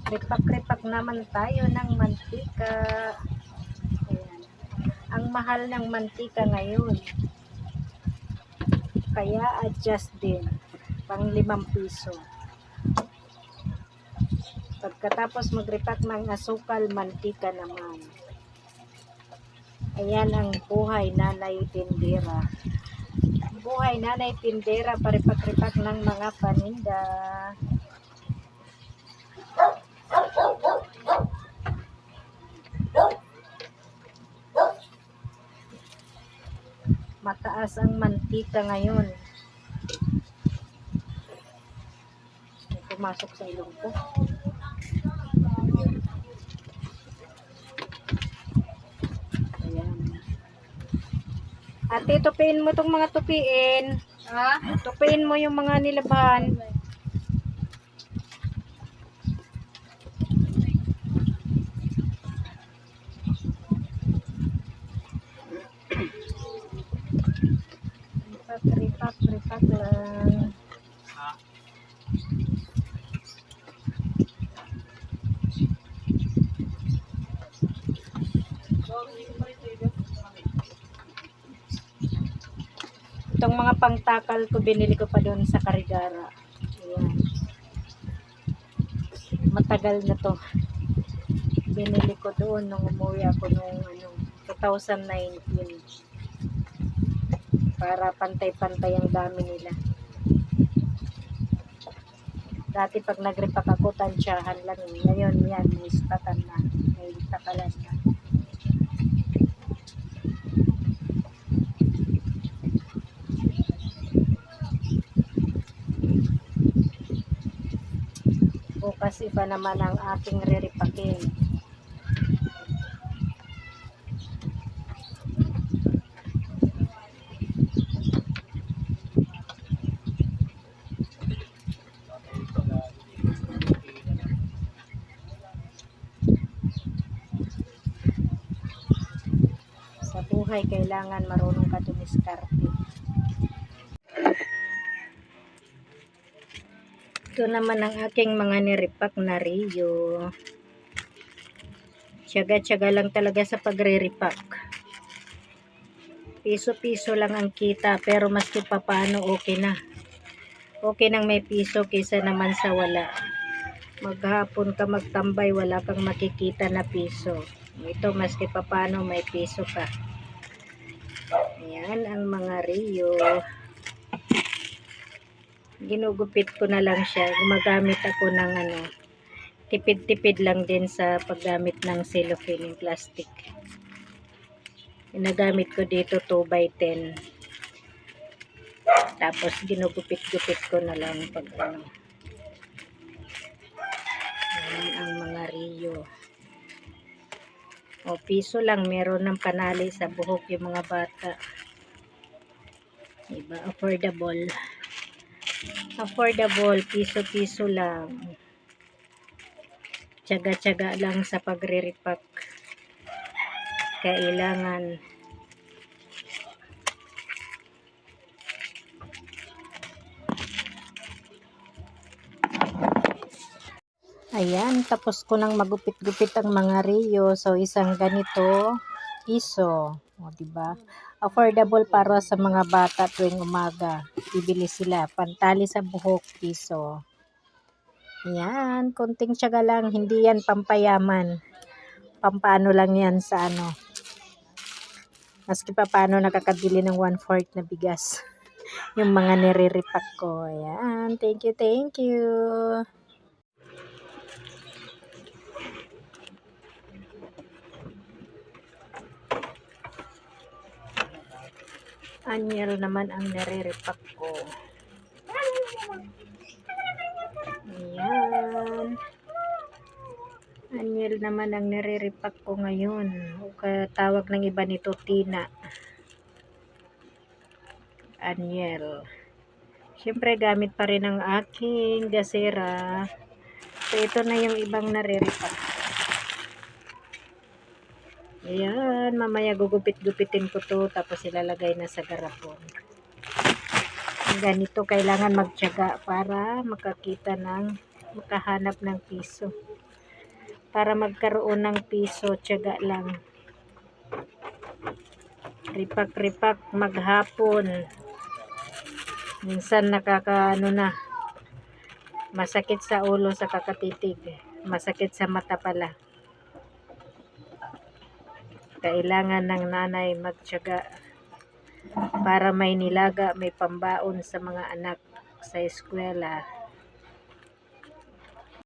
Ripak-ripak naman tayo ng mantika. Ayan. Ang mahal ng mantika ngayon. Kaya adjust din. Pang 5 piso. Pagkatapos magripak ng asukal, mantika naman. Ayan ang buhay nanay tindera. Buhay nanay tindera, paripak-ripak ng mga paninda. Mataas ang mantika ngayon. Pumasok sa ilong ko. Ayan. Ate, tupiin mo itong mga tupiin. Ha? Tupiin mo yung mga nilaban. Ripak lang. Itong mga pangtakal ko, binili ko pa doon sa Karigara. Ayan. Matagal na to. Binili ko doon nung umuwi ako nung 2019. Para pantay-pantay ang dami nila. Dati pag nagripak ako, tansyahan lang. Ngayon yan, may istatan na. May takalan na. Bukas iba naman ang aking riripakin. Sa buhay, kailangan marunong ka dumiskarte. Ito naman ang aking mga niripak na Rio. Tiyaga-tiyaga lang talaga sa pagre-repack. Piso-piso lang ang kita, pero maski pa paano okay na. Okay nang may piso kaysa naman sa wala. Maghapon ka magtambay, wala kang makikita na piso. Ito maski pa paano may piso ka. Ayan ang mga Rio. Ginugupit ko na lang siya. Gumagamit ako ng tipid-tipid lang din sa paggamit ng cellophane yung plastic. Ginagamit ko dito 2x10. Tapos ginugupit-gupit ko na lang pag Ayan ang mga Rio. O piso lang, meron ng panali sa buhok yung mga bata. Diba? Affordable. Affordable, piso-piso lang. Tiyaga-tiyaga lang sa pagre-repack. Kailangan. Ayan, tapos ko nang magupit-gupit ang mga Rio. So, isang ganito, piso. O, diba? Affordable para sa mga bata tuwing umaga. Bibili sila. Pantali sa buhok, piso. Ayan, konting tiyaga lang. Hindi yan pampayaman. Pampaano lang yan sa Maski pa paano nakakabili ng 1/4 na bigas. Yung mga nire-repack ko. Ayan, thank you, thank you. Anyel naman ang nire-repack ko. Ayan. Anyel naman ang nire-repack ko ngayon. O tawag ng iba nito, Tina. Anyel. Siyempre, gamit pa rin ang aking gasera. So, ito na yung ibang nare-repack. Ayan, mamaya gugupit-gupitin ko to, tapos ilalagay na sa garapon. Ganito, kailangan magtiyaga para makahanap ng piso. Para magkaroon ng piso, tiyaga lang. Ripak-ripak maghapon. Minsan nakakaano na, masakit sa ulo sa kakatitig. Masakit sa mata pala. Kailangan ng nanay magtiyaga para may nilaga, may pambaon sa mga anak sa eskwela.